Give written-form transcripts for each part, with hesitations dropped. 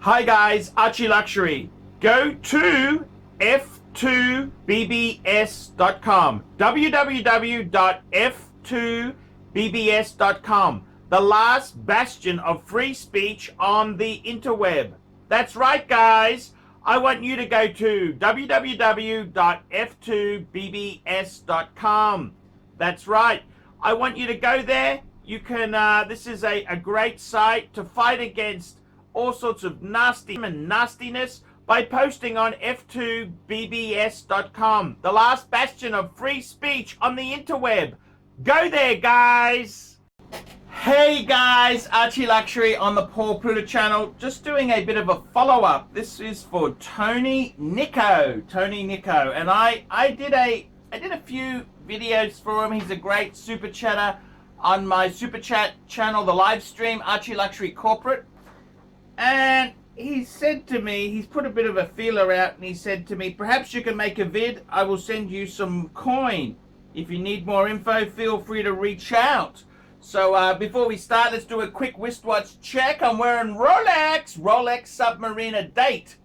Hi guys, ArchieLuxury. Go to f2bbs.com. www.f2bbs.com. The last bastion of free speech on the interweb. That's right, guys. I want you to go to www.f2bbs.com. That's right. I want you to go there. You can, this is a great site to fight against all sorts of nastiness by posting on f2bbs.com, the last bastion of free speech on the interweb. Go there, guys. Hey guys, ArchieLuxury on the Pluta channel. Just doing a bit of a follow-up. This is for Niko, and I did a few videos for him. He's a great super chatter on my super chat channel, the live stream ArchieLuxury Corporate. And he said to me, he's put a bit of a feeler out, and he said to me, perhaps you can make a vid. I will send you some coin. If you need more info, feel free to reach out. So before we start, let's do a quick wristwatch check. I'm wearing Rolex Submariner date.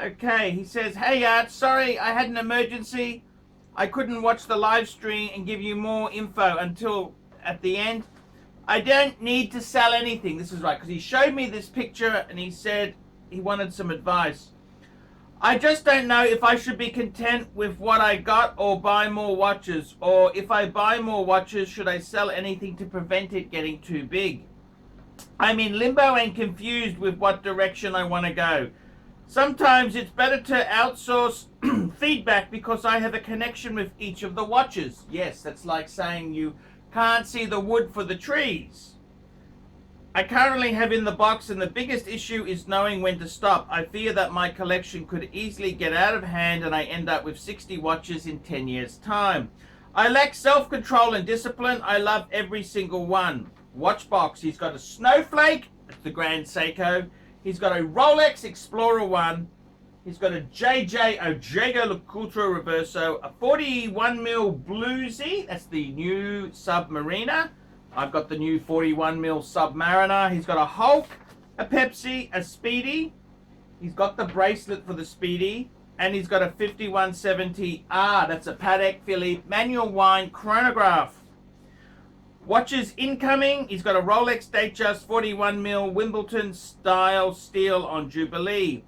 Okay, he says, hey Art, sorry I had an emergency. I couldn't watch the live stream and give you more info until at the end. I don't need to sell anything. This is right, because he showed me this picture and he said he wanted some advice. I just don't know if I should be content with what I got or buy more watches. Or if I buy more watches, should I sell anything to prevent it getting too big? I'm in limbo and confused with what direction I want to go. Sometimes it's better to outsource feedback because I have a connection with each of the watches. Yes, that's like saying you can't see the wood for the trees. I currently have in the box, and the biggest issue is knowing when to stop. I fear that my collection could easily get out of hand and I end up with 60 watches in 10 years time. I lack self-control and discipline. I love every single one. Watch box, he's got a Snowflake, that's the Grand Seiko. He's got a Rolex Explorer 1. He's got a ArchieLuxury Reverso, a 41mm Bluesy, that's the new Submariner. I've got the new 41mm Submariner. He's got a Hulk, a Pepsi, a Speedy. He's got the bracelet for the Speedy. And he's got a 5170R, that's a Patek Philippe manual wind chronograph. Watches incoming, he's got a Rolex Datejust 41mm Wimbledon style steel on Jubilee.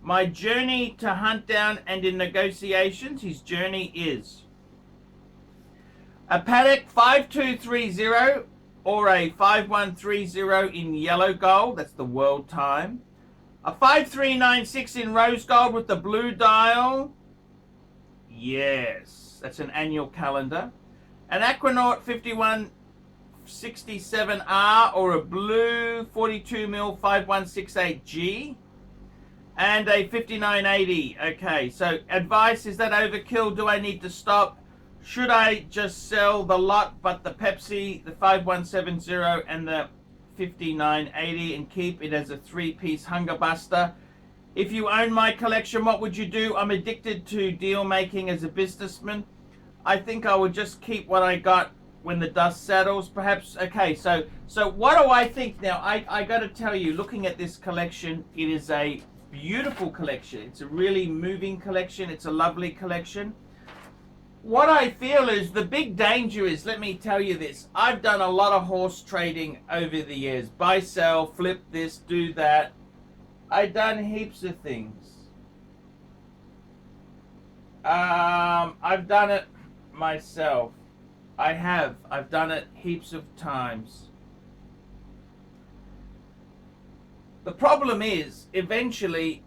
My journey to hunt down and in negotiations, his journey is a Patek 5230 or a 5130 in yellow gold, that's the world time. A 5396 in rose gold with the blue dial. Yes, that's an annual calendar. An Aquanaut 5167R or a blue 42mm 5168G. And a 5980. Okay, so advice, is that overkill? Do I need to stop? Should I just sell the lot but the Pepsi, the 5170 and the 5980 and keep it as a three-piece hunger buster? If you own my collection, what would you do? I'm addicted to deal making as a businessman. I think I would just keep what I got when the dust settles, perhaps. Okay, so what do I think now? I got to tell you, looking at this collection, it is a beautiful collection. It's a really moving collection. It's a lovely collection. What I feel is the big danger is, let me tell you this, I've done a lot of horse trading over the years. Buy, sell, flip this, do that. I've done heaps of things. I've done it myself. I've done it heaps of times. The problem is, eventually,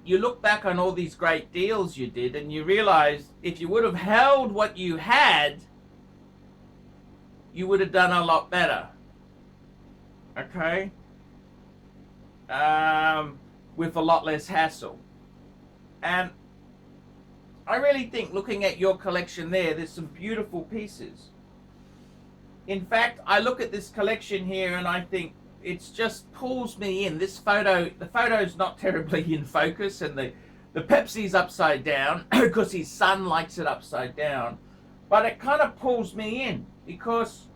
you look back on all these great deals you did and you realize if you would have held what you had, you would have done a lot better. Okay? With a lot less hassle. And I really think, looking at your collection there's some beautiful pieces. In fact, I look at this collection here and I think, it just pulls me in. This photo, the photo's not terribly in focus, and the Pepsi's upside down because his son likes it upside down. But it kind of pulls me in because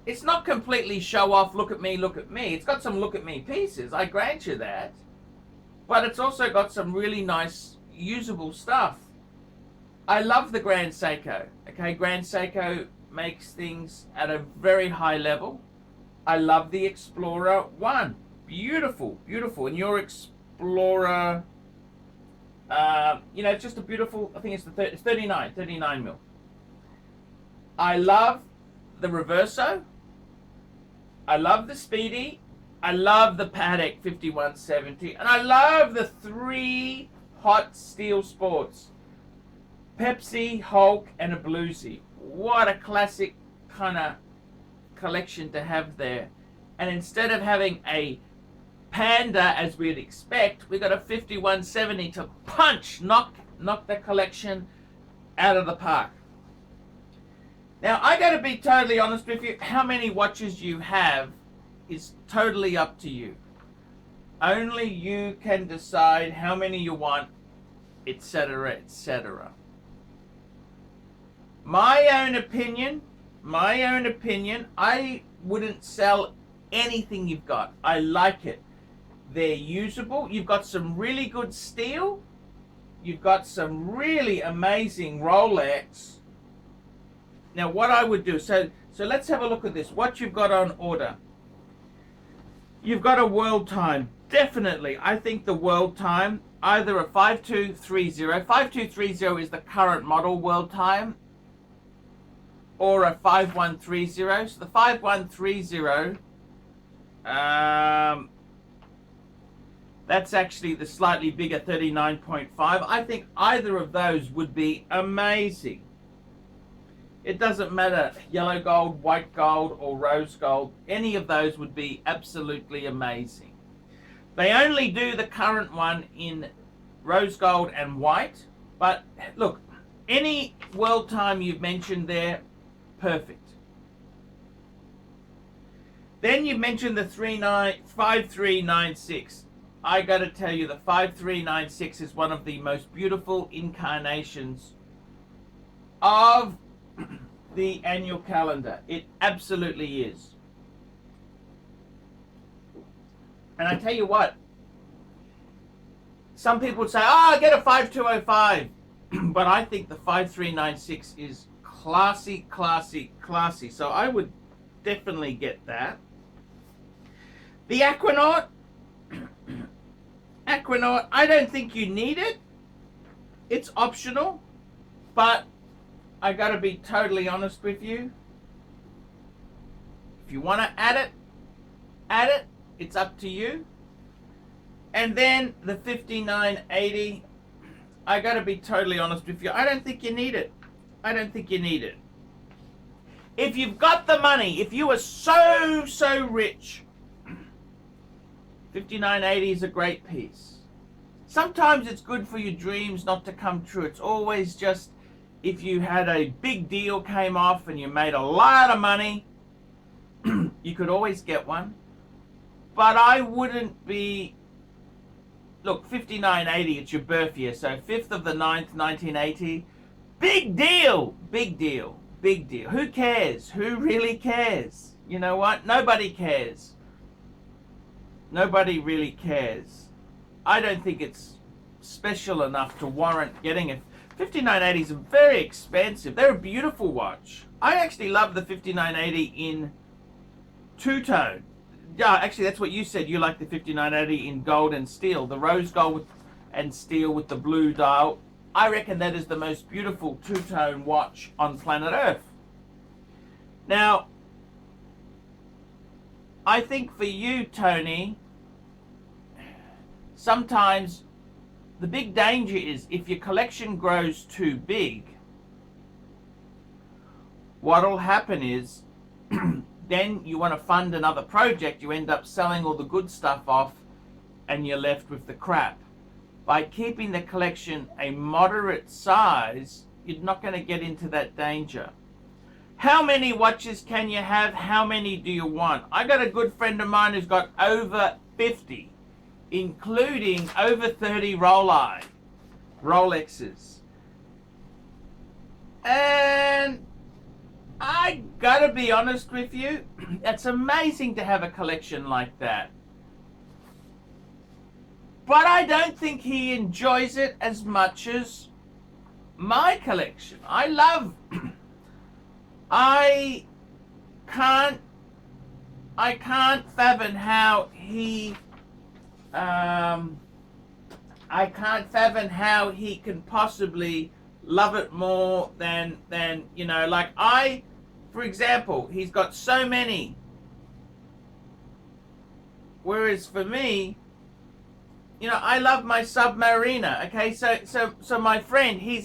It's not completely show off, look at me, look at me. It's got some look at me pieces, I grant you that. But it's also got some really nice usable stuff. I love the Grand Seiko. Okay, Grand Seiko makes things at a very high level. I love the Explorer 1. Beautiful, beautiful. And your Explorer, you know, it's just a beautiful, I think it's it's 39 mil. I love the Reverso. I love the Speedy. I love the Patek 5170. And I love the 3 Hot Steel Sports. Pepsi, Hulk, and a Bluesy. What a classic kind of collection to have there. And instead of having a Panda as we'd expect, we got a 5170 to knock the collection out of the park. Now, I got to be totally honest with you. How many watches you have is totally up to you. Only you can decide how many you want, etc., etc. My own opinion, I wouldn't sell anything you've got. I like it. They're usable. You've got some really good steel. You've got some really amazing Rolex. Now, what I would do, so let's have a look at this. What you've got on order. You've got a World Time. Definitely, I think the World Time, either a 5230. 5230 is the current model World Time, or a 5130. So the 5130, that's actually the slightly bigger 39.5. I think either of those would be amazing. It doesn't matter, yellow gold, white gold, or rose gold. Any of those would be absolutely amazing. They only do the current one in rose gold and white. But look, any World Time you've mentioned there, perfect. Then you mentioned the 5396. I got to tell you, the 5396 is one of the most beautiful incarnations of the annual calendar. It absolutely is. And I tell you what, some people would say, oh, get a 5205. But I think the 5396 is classy, classy, classy. So I would definitely get that. The Aquanaut. Aquanaut, I don't think you need it. It's optional. But I gotta be totally honest with you. If you want to add it, it's up to you. And then the 5980, I gotta be totally honest with you. I don't think you need it. I don't think you need it. If you've got the money, if you are so rich, 5980 is a great piece. Sometimes it's good for your dreams not to come true. It's always just if you had a big deal came off and you made a lot of money, you could always get one. But I wouldn't be... Look, 5980, it's your birth year, so 5th of the 9th, 1980. Big deal! Big deal. Big deal. Who cares? Who really cares? You know what? Nobody cares. Nobody really cares. I don't think it's special enough to warrant getting it. 5980s are very expensive. They're a beautiful watch. I actually love the 5980 in two-tone. Yeah, actually that's what you said. You like the 5980 in gold and steel. The rose gold and steel with the blue dial. I reckon that is the most beautiful two-tone watch on planet Earth. Now, I think for you, Tony, sometimes the big danger is if your collection grows too big, what'll happen is then you want to fund another project, you end up selling all the good stuff off and you're left with the crap. By keeping the collection a moderate size, you're not going to get into that danger. How many watches can you have? How many do you want? I got a good friend of mine who's got over 50. Including over 30 Rolexes. And I gotta be honest with you, it's amazing to have a collection like that. But I don't think he enjoys it as much as my collection. I can't fathom how he I can't fathom how he can possibly love it more than like for example, he's got so many, whereas for me, I love my Submariner. Okay, so my friend, he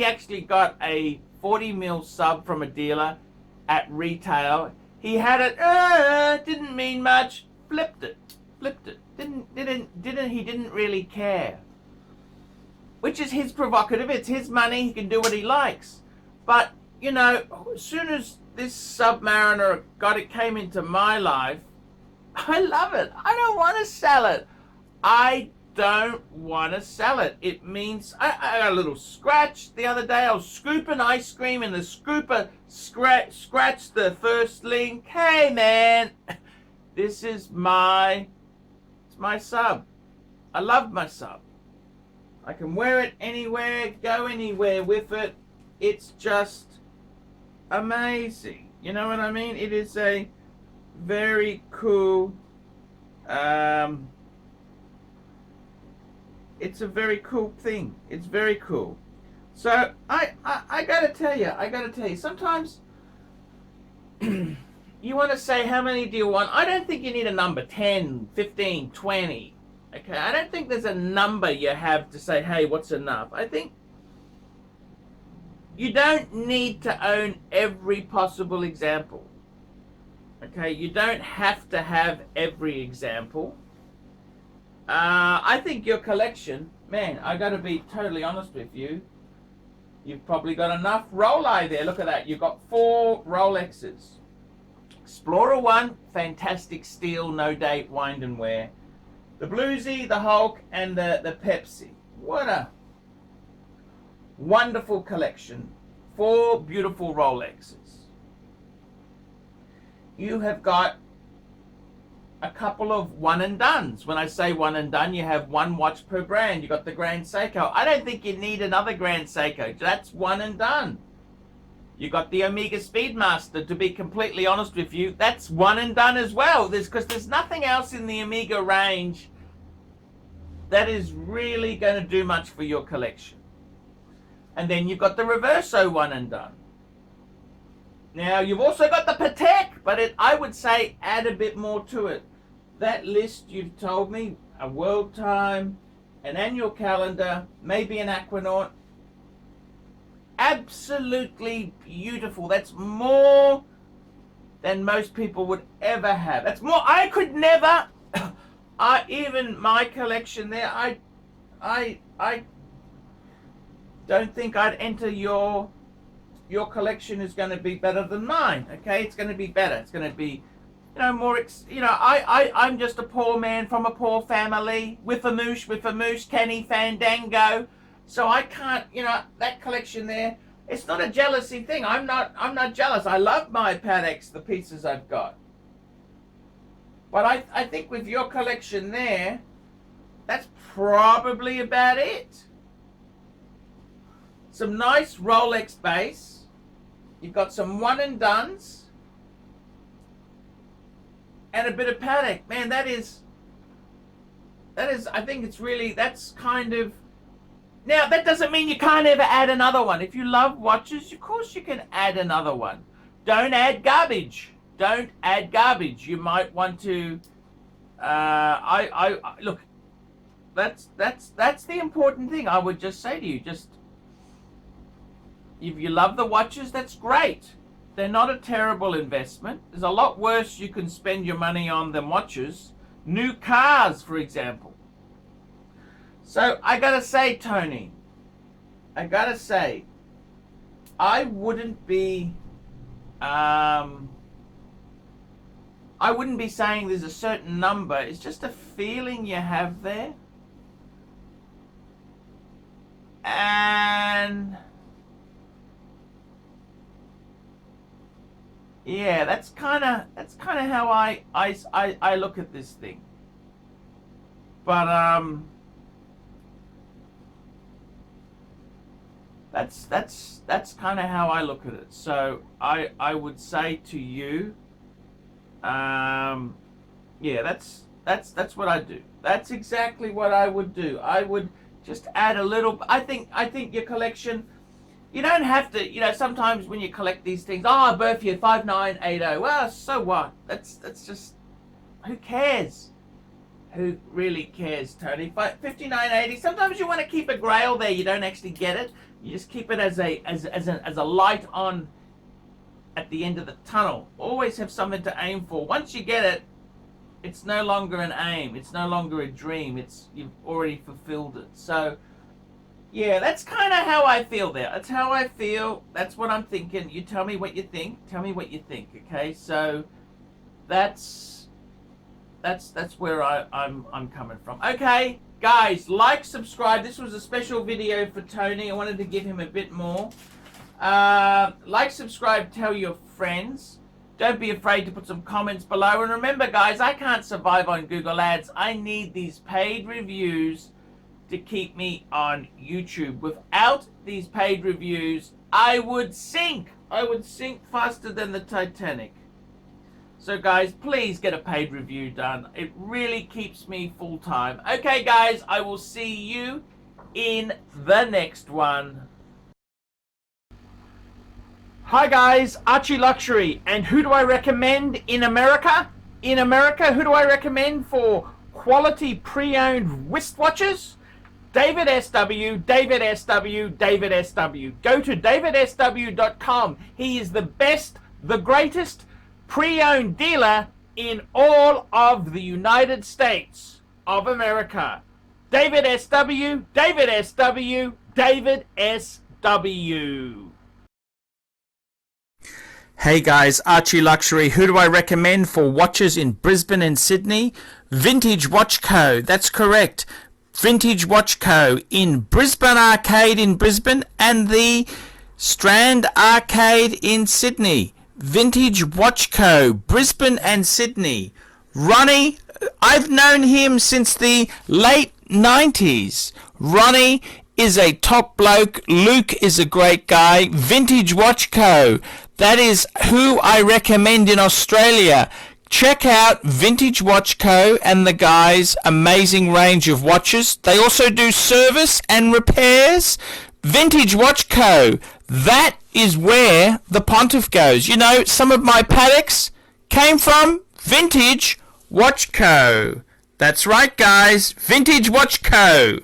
actually got a 40mm sub from a dealer at retail. He had it, didn't mean much, flipped it, he didn't really care. Which is his prerogative, it's his money, he can do what he likes. But, as soon as this Submariner came into my life, I love it. I don't want to sell it. I don't want to sell it. It means I got a little scratch the other day. I was scooping ice cream and the scooper scratched the first link. Hey man, this is my sub. I love my sub. I can wear it anywhere, go anywhere with it. It's just amazing. You know what I mean? It is a very cool it's a very cool thing. It's very cool. So I gotta tell you, sometimes you want to say, how many do you want? I don't think you need a number, 10, 15, 20. Okay, I don't think there's a number you have to say, hey, what's enough? I think you don't need to own every possible example. Okay, you don't have to have every example. I think your collection, man, I gotta be totally honest with you. You've probably got enough Rolex there. Look at that. You've got 4 Rolexes. Explorer 1, fantastic steel, no date, wind and wear. The Bluesy, the Hulk, and the Pepsi. What a wonderful collection. 4 beautiful Rolexes. You have got a couple of one and dones. When I say one and done, you have 1 watch per brand. You got the Grand Seiko. I don't think you need another Grand Seiko. That's one and done. You got the Omega Speedmaster. To be completely honest with you, that's one and done as well. Because there's nothing else in the Omega range that is really going to do much for your collection. And then you've got the Reverso one and done. Now you've also got the Patek, but I would say add a bit more to it. That list you've told me, a world time, an annual calendar, maybe an Aquanaut. Absolutely beautiful. That's more than most people would ever have. That's more. I could never. Even my collection there. I don't think I'd enter your collection is going to be better than mine. Okay, it's going to be better. It's going to be, more. I'm just a poor man from a poor family with a moosh, Kenny Fandango. So I can't, that collection there. It's not a jealousy thing. I'm not jealous. I love my Pateks, the pieces I've got. But I think with your collection there, that's probably about it. Some nice Rolex base. You've got some one and dones. And a bit of Patek. Man, that is, I think it's really, that's kind of, now that doesn't mean you can't ever add another one. If you love watches, of course you can add another one. Don't add garbage. Don't add garbage. You might want to, look, that's the important thing. I would just say to you, if you love the watches, that's great. They're not a terrible investment. There's a lot worse you can spend your money on than watches. New cars, for example. So I gotta say, Tony, I wouldn't be saying there's a certain number. It's just a feeling you have there. And yeah, that's kind of how I look at this thing. But that's kind of how I look at it. So I would say to you, yeah, that's what I do. That's exactly what I would do. I would just add a little. I think your collection. You don't have to. You know, sometimes when you collect these things, oh, birth year 5980. Well, so what? That's just. Who cares? Who really cares, Tony? 5980. Sometimes you want to keep a grail there. You don't actually get it. You just keep it as a light on at the end of the tunnel. Always have something to aim for. Once you get it, it's no longer an aim. It's no longer a dream. You've already fulfilled it. So, yeah, that's kind of how I feel there. That's how I feel. That's what I'm thinking. You tell me what you think. Tell me what you think. Okay, so that's where I'm coming from. Okay, guys, like, subscribe. This was a special video for Tony. I wanted to give him a bit more. Like, subscribe, tell your friends. Don't be afraid to put some comments below. And remember, guys, I can't survive on Google Ads. I need these paid reviews to keep me on YouTube. Without these paid reviews, I would sink. I would sink faster than the Titanic. So, guys, please get a paid review done. It really keeps me full-time. Okay, guys, I will see you in the next one. Hi guys, ArchieLuxury, and who do I recommend in America? In America, who do I recommend for quality pre-owned wristwatches? David SW, David SW, David SW. Go to davidsw.com. He is the best, the greatest pre-owned dealer in all of the United States of America. David SW, David SW, David SW. Hey guys, ArchieLuxury. Who do I recommend for watches in Brisbane and Sydney? Vintage Watch Co. That's correct. Vintage Watch Co. in Brisbane Arcade in Brisbane and the Strand Arcade in Sydney. Vintage Watch Co. Brisbane and Sydney. Ronnie, I've known him since the late 90s. Ronnie is a top bloke. Luke is a great guy. Vintage Watch Co. That is who I recommend in Australia. Check out Vintage Watch Co. and the guys' amazing range of watches. They also do service and repairs. Vintage Watch Co. That is where the Pontiff goes. You know, some of my Pateks came from Vintage Watch Co. That's right, guys. Vintage Watch Co.